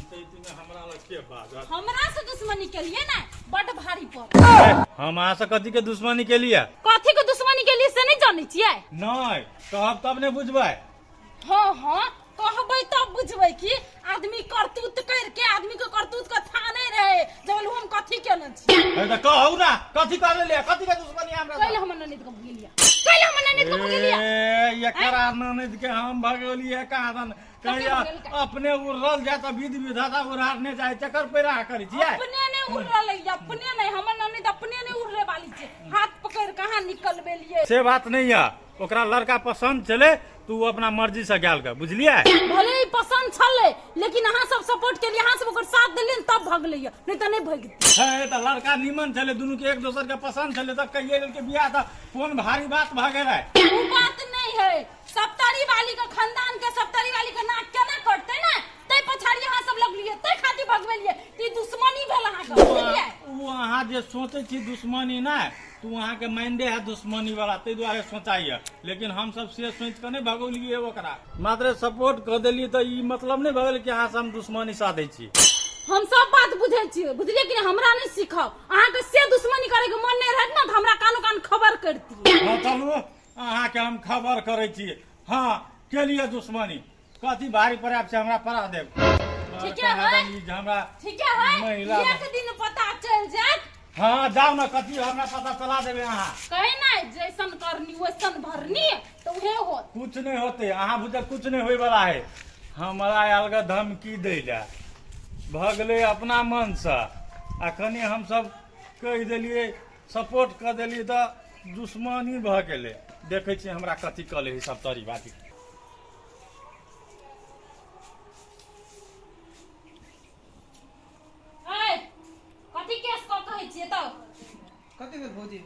हमरा से दुश्मनी के लिए ना बड़ भारी पड़। हम अहाँ से कथी के दुश्मनी के लिए? कथी के दुश्मनी के लिए से नहीं जाने छियै? नहीं कहब तब ने बुझबै। हाँ हाँ कहबै तब बुझबै कि आदमी करतूत करके आदमी के करतूत के थाने रहे जब हम कथी केने छी। त कहू ना कथी कर ले कथी के दुश्मनी हमरा? कैले हम ननद के भगेलिया, कैले हम ननद के भगेलिया। ए एकरा ननद के हम भगोलिए कहां दन कहिया अपने उड़ल जाय त विधि विधाता उड़ारने जाय चक्कर पैरा करै छियै। अपने ने उड़ल अपने नहीं हमर ननद अपने ने उड़ले वाली छे। हाथ पकड़ कहां निकलबे लिए से बात नहीं है। ओकरा लड़का पसंद चले तू अपना मर्जी से गाल कर बुझलिए। भले ही पसंद छले लेकिन अहाँ सब सपोर्ट के लिए अहाँ सब ओकर साथ देलिए तब भगले नहीं त नहीं भगती है। त लड़का निमन चले दोनों के एक दूसरे के पसंद चले त कहिए के बियाह त कौन भारी बात भागे रहे। वो बात नहीं है। सप्तरी वाली का खानदान के सप्तरी वाली का नाक केना करते ना तै पछाड़ी अहाँ सब लग लिए तै खाती भगवेलिए ती दुश्मनी भेल अहाँ के बुझलिए। वो अहाँ जे सोचे छी दुश्मनी ना तू अहाँ के माइंडे है दुश्मनी वाला ते द्वारे सोचाइए। लेकिन हम सब से सोच के नहीं भगोलिए ओकरा मात्र सपोर्ट कर देलिए त ई मतलब नहीं भगल कि अहाँ से हम दुश्मनी साधे छी। हम सब बात बुझे छी बुझलिए कि हमरा नहीं सिखाओ। अहाँ के से दुश्मनी करे के मन नहीं रहत ना त हमरा कानो कान खबर करती। हां चलू अहाँ के हम खबर करे छी। हां के लिए दुश्मनी कथी भारी पड़ाब से हमरा पड़ा देब। ठीक है हमरा ठीक है एक दिन पता चल जात। हाँ जाओ ना कथी हमरा पता चला देबे। अहाँ कहे ना जैसन करनी वैसन भरनी तो उहे होत। कुछ नहीं होते अहाँ बुझे कुछ नहीं होय वाला है। हमरा अलग धमकी दैला भगले अपना मन से अखनी हम सब कह देलिए सपोर्ट कर देलिए तो दुश्मनी भ गेले। देखे छी हमरा कथी कले है सब तरी बाती। कथी केस को कहै छियै त कथी भेल भौजी?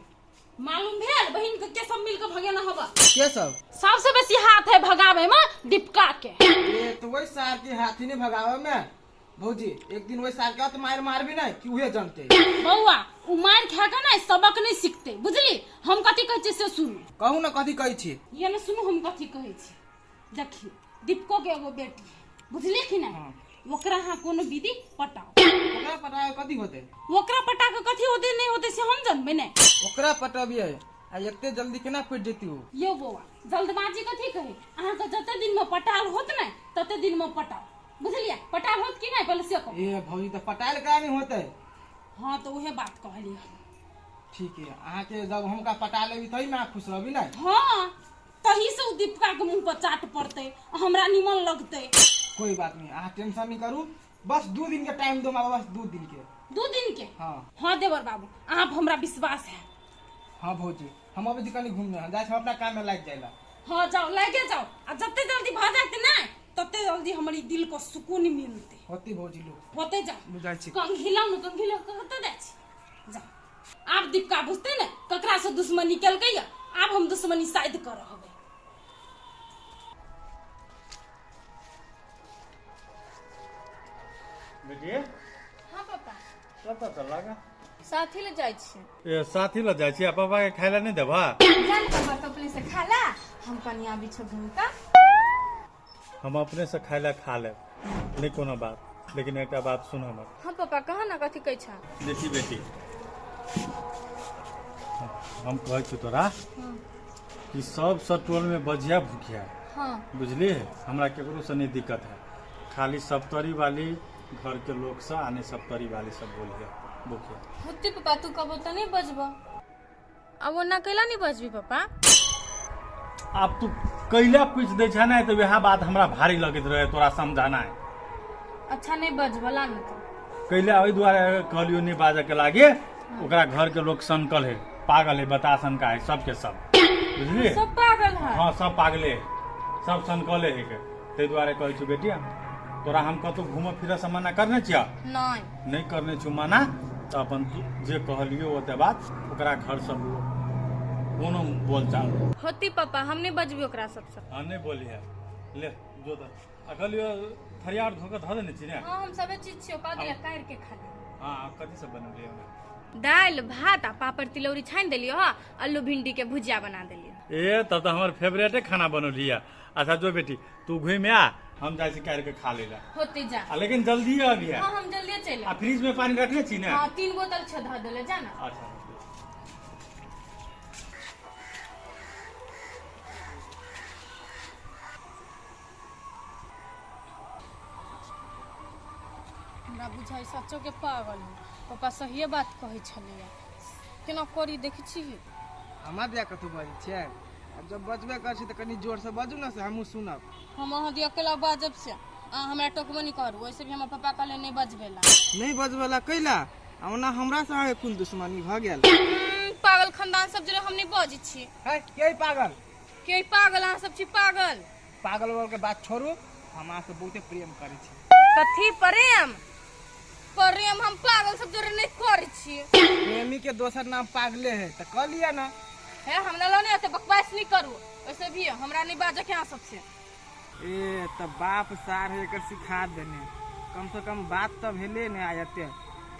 मालूम भेल बहिन के सब मिल के भगेना हबा के सब? सबसे बेसी हाथ है भगावे में दीपका के। ये तो वही सार के हाथी ने भगावे में भौजी। एक दिन वही सार का तो मार भी नहीं कि उहे जानते। बौआ उ मार खा के ना सबक नहीं सीखते बुझली। हम कथी कहै छी से सुनु। कहू ना कथी कहै छी। ये ना सुनु हम कथी कहै छी। देखी दीपको के एगो बेटी बुझली कि ना ओकरा हां कोनो विधि पटाओ। ओकरा पटावे कथी होते? ओकरा पटा के कथी होते नहीं होते से हम जानबे ने। ओकरा पटाबिए आ एकते जल्दी केना पट जेती हो। यो बौआ जल्दबाजी कथी कहे अहाँ के जते दिन में पटाल होत ना तते दिन में पटाओ बुझलिए। पटाल होत कि नहीं पहले से कहो। ए भौजी तो पटाल का नहीं होते। हां तो उहे बात कहली। ठीक है अहाँ के जब हमका पटा लेबी तई में खुश रहबी ना। हां तही से उ दीपका के मुंह पर चाट पड़ते हमरा निमन लगते। कोई बात नहीं अहाँ टेंशन नहीं करू। बस 2 दिन के टाइम दो मां बस 2 दिन के। 2 दिन के? हां हां देवर बाबू आप हमरा विश्वास है। हां भौजी हम अभी कहीं घूमने हैं जाए हम अपना काम में लग जाएला। हां जाओ लगे जाओ आ जते जल्दी भ जाते ना तते जल्दी हमारी दिल को सुकून मिलते होती भौजी लोग होते जाओ। बुझाई छी कंघिला कहते दे जाओ। आप दीपका बुझते ना ककरा से दुश्मनी केलकै अब हम दुश्मनी शायद कर रहबे। बेटी हां पापा पता चला का साथी ले जाय छी। ए साथी ल जाय छी पापा के खाइला नहीं देबा? जान पापा तो अपने से खाला हम कनिया बिछो भूमिका हम अपने से खाइला खा ले नहीं कोनो बात। लेकिन एक बात सुन हमर। हां पापा कहा ना कथी कहै छा। देखी बेटी हम कहै छी तोरा कि सब सटोल में बजिया भूखिया हां बुझली। हमरा केकरो से नहीं दिक्कत है खाली सप्तरी वाली घर के लोग से आने सप्तरी वाली सब बोलिए भूखिया होती पापा तू कबो तो नहीं बजबा अब ना कैला नहीं बजबी पापा। अब तू कैला पूछ दे छ ना तो वह बात हमरा भारी लगत रहे तोरा समझाना है। अच्छा नहीं बजबला न तो कैला ओई द्वारा कहलियो नहीं बाजे के लागे ओकरा घर के लोग सनकल है पागल है बतासन का है सबके सब बुझली। सब पागल है। हाँ सब पागले है सब सनकले है के ते द्वारे कहै छु बेटिया तोरा हम कतो घूम फिर से मना करने छिया नहीं करने छु मना तो अपन जे कहलियो ओते बात ओकरा घर सब कोनो बोल चाल होती पापा हम नहीं बजबी ओकरा सबसे। हां नहीं बोली है ले जो त अकलियो फरियाद धोके ध देने छी ने। हां हम सबे चीज छियो का दिया काट के खा ले। हां कथि सब बनलिए हमरा दाल भात आ पापड़ तिलौरी छान देलियो हां आलू भिंडी के भुजिया बना देलियो। ए तब तो हमर फेवरेटे खाना बनलिया। अच्छा जो बेटी तू घूम आ हम जाए काट के खा लेला होते जा। लेकिन जल्दी अभी है। हाँ हम जल्दी चले। फ्रिज में पानी रखले छी ना? हाँ 3 बोतल छ धऽ देले जा ना। अच्छा हमरा बुझाइ सच्चो के पागल है। पापा सहिए बात कहै छलैया। केना करी देखै छी। हमरा दिया कतौ बाजै छियै? अब जब बजबे कर छी तऽ कनी जोर से बाजू ना से हमहूँ सुनब। हम अहाँ दिया अकेला बाजब से अहाँ हमरा टोकबो नहीं करू। वैसे भी हमर पापा कहले नहीं बजबेला। नहीं बजबेला कैला? ओना हमरा से अहाँके कुल दुश्मनी भऽ गेल। पागल खानदान सब जरे हम नहीं बजै छी। है के पागल? के पागल अहाँ सब छी पागल। पागल वाल के बात छोड़ू, हमरा से बहुते प्रेम करै छी। कथी प्रेम? प्रेम हम पागल सब जरे नहीं करै छी। प्रेमी के दोसर नाम पागले है त कह लिया ना। है हमरा लो नहीं बकवास नहीं करू। वैसे भी हमरा नहीं बाजे के अहाँ सबसे। ए त बाप सार है एकर सिखा देने। कम से कम बात तो भेले ने आयते।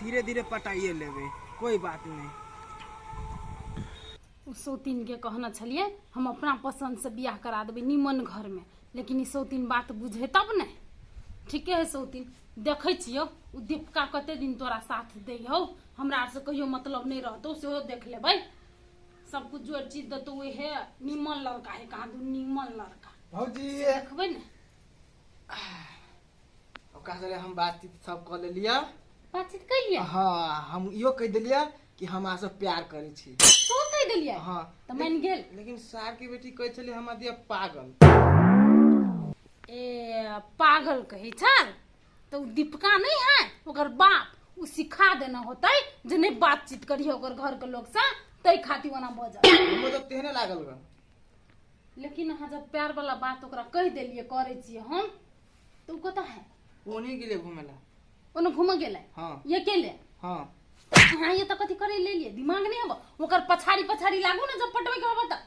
धीरे धीरे पटाइए लेबे, कोई बात नहीं। सौतीन के कहना छलिए हम अपना पसंद से बियाह करा देबे निमन घर में। लेकिन ई सौतीन बात बुझे तब ने। ठीक है सौतीन देखे छियो उ दीपिका कते दिन तोरा साथ दे हो। हमरा से कहियो मतलब नहीं रहतो सेहो देख लेबै। सब कुछ जोड़ चीज दे तो है निमन लड़का है। कहाँ दू निमन लड़का भौजी देखबै ने। ओकरा से हम बातचीत सब कर लेलिया। बातचीत कर लिया। हाँ हम इहो कह दिलिया कि हम अहाँ से प्यार करे छी। तो कह दिलिया। हाँ तो मान गेल। लेकिन सार की बेटी कहे छले हमरा दिया पागल। ए पागल कहे छल तो दीपिका नहीं है ओकर बाप उ सिखा देना होता है जे नहीं बातचीत करिए ओकर घर के लोग से तै खातिर ओना बजा। हमो तो तेहने लागल बा। लेकिन अहाँ जब प्यार वाला बात ओकरा कह देलिए करे छिए हम तो कता है ओने गेले घुमेला। ओने घूम गेले। हाँ ये केले। हाँ हाँ ये तो कथी करे ले लिए दिमाग नहीं अब ओकर पछाड़ी पछाड़ी लागू ना जब पटवे के होबा त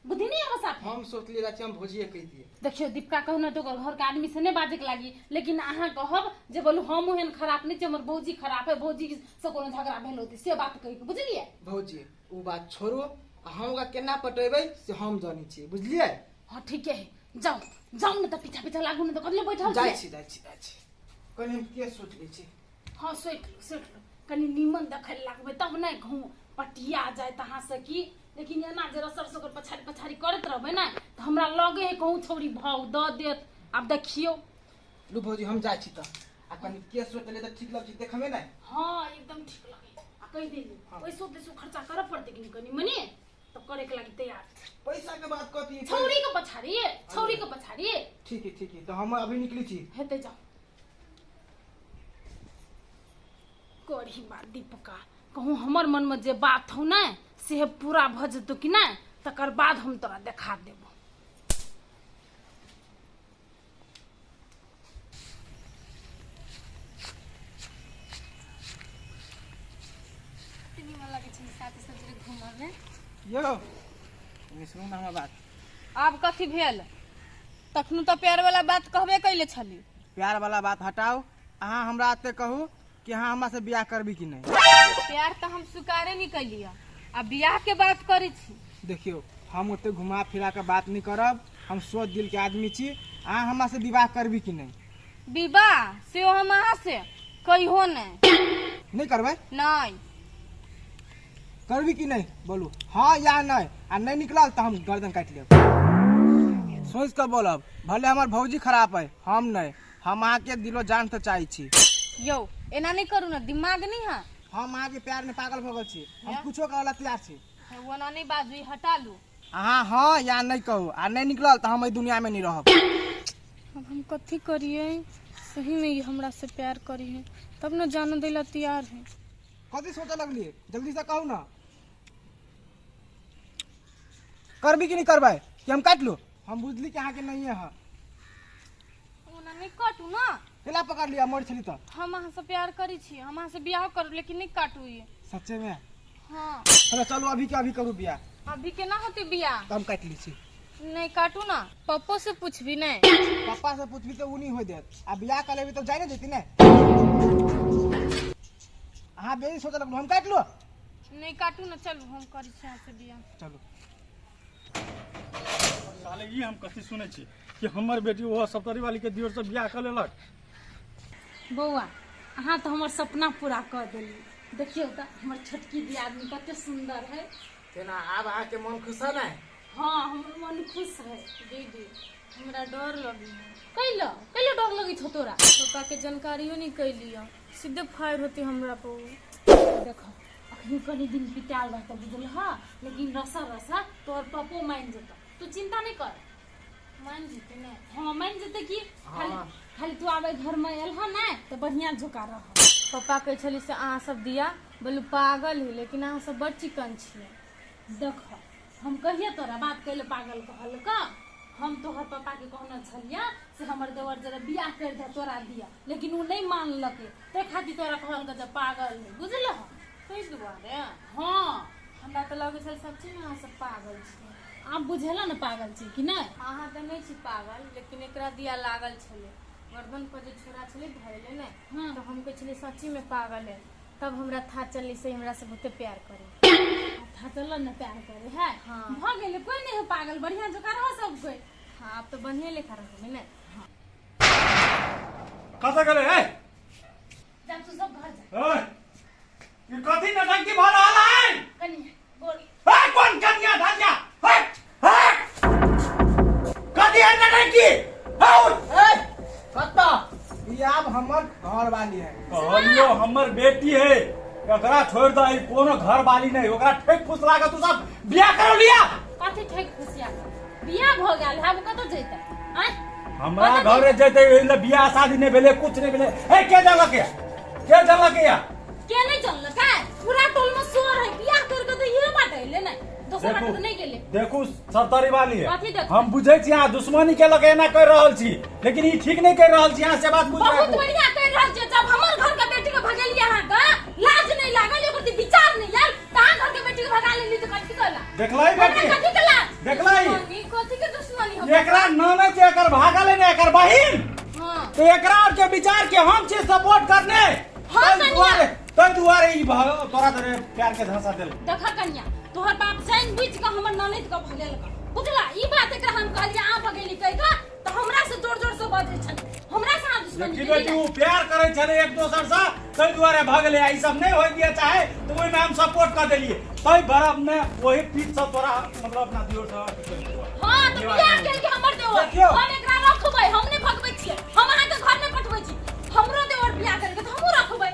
बुद्धि नहीं है साथ। हम सोचलिए रहा हम भोजिए कह दिए। देखियो दीपिका कहू ना तो ओकर घर के आदमी से नहीं बाजे के लागी। लेकिन अहाँ कहब जे बोलू हम ओहन खराब नहीं हमर भौजी खराब है भौजी से कोनो झगड़ा भेल होती से बात कहि के बुझलिए। भौजी उ बात छोड़ो हम ओकरा केना पटेबै से हम जानी छी बुझलिए। हाँ ठीक है जाओ जाओ ना तो पीछा पीछा लागू ना तो कतले बैठल जाय छी कनी हम के सोच लै छी। हाँ सोच लो कनी नीमन देखै लागबे तब नहीं कहूँ पटिया जाए तहाँ से की। लेकिन एना जे रसर से पछाड़ी पछाड़ी करत रहबे ना तो हमरा लगे है कहूँ छौरी भाव द देत। अब देखियो लू भौजी हम जाय छी त आ कनी के सोच ले त ठीक लग छी देखमे ना। हाँ एकदम ठीक लगे आ कह देली पैसो देसो खर्चा करे पड़ते कि कनी मने तो करे के लागि तैयार। पैसा के बात कथी छौरी के पछाड़ी ठीक है तो हम अभी निकली छी। हेते जाओ करी बात दीपिका कहूँ हमर मन में जे बात हो ना से पूरा भ जतो कि ना तकर बाद हम तोरा देखा देबो। यो सुनू ना हमरा बात। आब कथी भेल तखनु तो प्यार वाला बात कहबे कैले छली। प्यार वाला बात हटाओ। अहाँ हमरा आते कहू कि अहाँ हमरा से बियाह करबी कि नहीं। प्यार तो हम स्वीकारे नहीं कैलिया अब बियाह के बात करी छी। देखियो हम ओते घुमा फिरा के बात नहीं करब। हम सोच दिल के आदमी छी। अहाँ हमरा से विवाह करबी कि नहीं। विवाह से हम अहाँ से कहियो नहीं करबै। नहीं करबी कि नहीं बोलू हाँ या नहीं। आ नहीं निकलल तो हम गर्दन काट लेब। सोच कर बोलब भले हमार भौजी खराब है हम नहीं। हम अहाँ के दिलो जान तो चाहे छी। यो एना नहीं करू ना दिमाग नहीं है। हम अहाँ के प्यार में पागल भगल छी। हम कुछो कहला तैयार छी। वो ना नहीं बाजू हटा लू। अहाँ हाँ या नहीं कहू आ नहीं निकलल तो हम ई दुनिया में नहीं रहब। अब हम कथी करिए सही में ये हमरा से प्यार करी है तब न जान देला तैयार है। कथी सोचे लगलिए जल्दी से कहू ना। करबी कि नहीं करबै कि हम काट लो। हम बुझली कि अहाँ के नहीं है। ओना नहीं काटू ना केला पकड़ लिया मोड़ छली तो। हम अहाँ से प्यार करी छी हम अहाँ से बियाह करू लेकिन नहीं काटू ये। सच्चे में हाँ चलो अभी के अभी करू बियाह। अभी केना होती बियाह तब काट ली छी। नहीं काटू ना पप्पो से पूछबी नहीं। पापा से पूछबी तो उ नहीं हो देत आ बियाह कर लेबी तो जाय नहीं देती ने। अहाँ बेरी सोचे लगलो हम काट लो। नहीं काटू ना चलू हम करी छी अहाँ से बियाह। चलो साले ये हम कथी सुने छी कि हमर बेटी वो सप्तरी वाली के दियोर से बियाह कर लेलक। बौआ अहाँ तो हमर सपना पूरा कर देली। देखियो तो हमर छोटकी दियादनी कते सुंदर है। तेना आब अहाँके मन खुश है ना? हाँ हमर मन खुश है। दीदी हमरा डर लगी है। कैलो कैलो डर लगी छो तोरा? पापा के जानकारियो नहीं कैलिया, सीधे फायर होती हमरा पर। देखो अखनी कनी दिन पिटाल रहता बुझल हा, लेकिन रसा रसा तोर पप्पो मान जेता। तू चिंता नहीं कर। मान जीते ना। हाँ मान जेते कि खाली हाँ। खाली तू आवे घर में आयल हा ना तो बढ़िया झोका रह। पापा कहे छली से अहाँ सब दिया बोलू पागल है, लेकिन अहाँ सब बड़ चिकन छियै। देखो हम कहिए तोरा बात कैले पागल कहल का। हम तोहर पापा के कहना छलिया से हमर देवर जरा बियाह कर दे तोरा दिया, लेकिन वो नहीं मानलके। ते खातिर तोरा कहल के पागल है बुझल हा। कई दुआरे हाँ हमरा तो लगे छल सच्ची में अहाँ सब पागल छियै। आप बुझेला ना पागल छी कि नहीं? अहाँ तो नहीं छी पागल, लेकिन एकरा दिया लागल छले। गर्दन पर जो छोरा छले धरले ने, हाँ। तो हम कहे छले सच्ची में पागल है। तब हमरा था चली से हमरा से बहुते प्यार करे। था चल ना प्यार करे है। हाँ। भ गेले कोई नहीं है पागल, बढ़िया जोका रहो सब कोई। हाँ अब तो बढ़िया लेखा रहोगे ना। कता गेले है? जब तू सब घर जा ओए ये कथी नटंकी भर रहा है? कनी बोल। है कौन कन्या धन्या? है कथी है नटंकी? है कत्ता ई आब हमर घर वाली है। कहलियो हमर बेटी है, एकरा छोड़ दे। ई कोनो घर वाली नहीं, ओकरा ठेक फुस लागा तू सब बियाह करो लिया। कथी ठेक खुशिया बियाह भ गेल है, अब कतो जैते आय? हमरा घरे जते एले बियाह शादी नहीं भेले, कुछ नहीं भेले। ए के जगह के या के नहीं चलल का? पूरा टोल में शोर है, बियाह कर के तो ये बाटे ले नहीं दोसर बाटे तो नहीं गेले। देखू सरतरी वाली कथी है। देखू? हम बुझे छी यहाँ दुश्मनी के लगे एना कर रहल छी, लेकिन ई ठीक नहीं कर रहल छी। यहाँ से बात बुझ बहुत बढ़िया कर रहल छै। जब हमर घर के बेटी के भगेलिए अहाँ का लाज नहीं लागल, ओकर विचार नहीं आयल, कहां घर के बेटी के भगा लेली तो कथी कला? देखलाई बेटी, कथी कला? देखलाई दुश्मनी कथी के दुश्मनी हम? एकरा ननद के एकर भागल है, एकर बहिन। हां तो एकरा और के विचार के हम छी सपोर्ट करने। हाँ, तै दुआरे ई तोरा तोरे प्यार के धंसा देल। देखा कन्या तोहर बाप जान बुझ के हमर ननद के भगेल का बुझला। ई बात एकरा हम कहलिए आ भगेली कह का तो हमरा से जोर जोर से बाजै छन, हमरा से आ दुश्मनी देखी केली बेटी ना। वो प्यार करे छले एक दोसर से, तै दुआरे भागले। ई सब नहीं होय दिया चाहे तो ओइ में हम सपोर्ट कर देलिए। तै बराबर में वही पीठ से तोरा मतलब अपना दियोर से। हां तो बियाह केल के हमर देवर देखियो। हम एकरा रखबै, हम नहीं भगबै छियै। हम अहाँ के घर में पठबै छी, हमरो देवर बियाह करे के तो हमहु रखबै।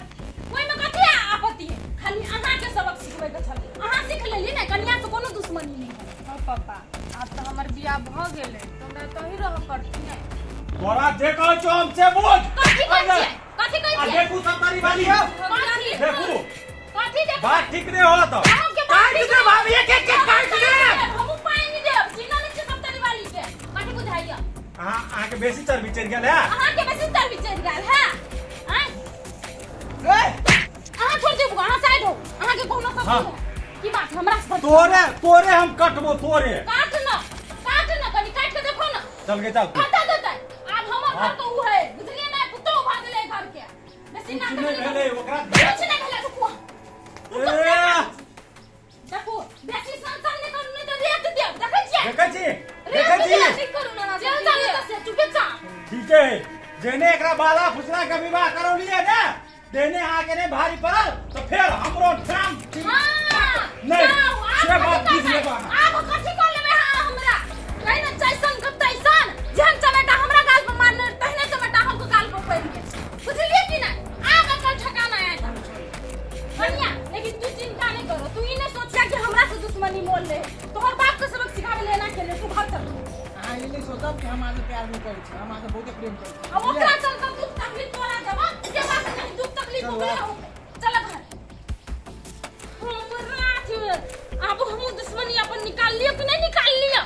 ओइ में कथि आपत्ति है? खाली अहाँ के सबक सिखबै के छल, अहाँ सीख लेली ना। कन्या से कोनो दुश्मनी नहीं है। हाँ पापा अब तो हमार बियाह भ गेले, तो हमरा तो ही रह पड़ती ना। तोरा जे कहै छौ हमसे बोझ। कथी कहै छियै? कथी कहै आ छियै? देखू सरतरी वाली है। कथी? देखू कथी देखू? बात ठीक नहीं हो तो अहाँ के बात काट दे भाभी, एक एक काट दे। हमहु पानी नहीं देब, चिन्ना नहीं छै सब तरी वाली के। कथी बुझाइया? आहाँ के बेसी चर्बी चढ़ गेल है। अहाँ के बेसी तर बिचर गेल है। हैं? ए अहाँ छोड़ देबू, अहाँ साइड हो। अहाँ के कोनो सब हाँ। की बात हमरा से तोरे हम कटबो तोरे। काट न कनी काट के देखो न। चल के चल। बता देतै आज हमर घर तो उ है बुझलिए ना, पुतो भाग गेलै घर के। बेसी ना कुछ नहीं भेले ओकरा। कुछ नहीं भेलै रुकू। ए देखो बेसी संसान नहीं करू नहीं तो रेत देब, देखै छियै? देखै छी ठीक करू ना जेल जाने तो से चुपचाप। ठीक है। जेने एकरा बाला फुसला के विवाह करो लिए ना, देने आगे ने भारी पड़ल तो फिर हमरो ठाम हां नहीं, जाओ, से आब बात कथी बुझ लेबा। करबै? आब कथी कर लेबै अहाँ हमरा? कहि न जैसन के तैसन, जेहन चमेटा हमरा गाल पर मारने तहने चमेटा हमको गाल पर पड़ि गेल। बुझलिए कि नहीं? आब एकर ठिकाना आएत हम छोड़। कन्या लेकिन तू चिंता नहीं करो, तू ई नहीं सोचिया कि हमरा से दुश्मनी मोल ले। तोहर बाप के सबक सिखावे लेना के ले तू घर चल। अहाँ ई नहीं सोचब कि हम आगे प्यार नहीं करै छी, हम आगे बहुत प्रेम करै छी। अब ओकरा चलता दुख तकलीफ तोरा देबा, जे बात नहीं दुख तकलीफ हो गया हो। चल घर। हमरा अब हम दुश्मनी अपन निकाल लियो कि नहीं निकाल लियो?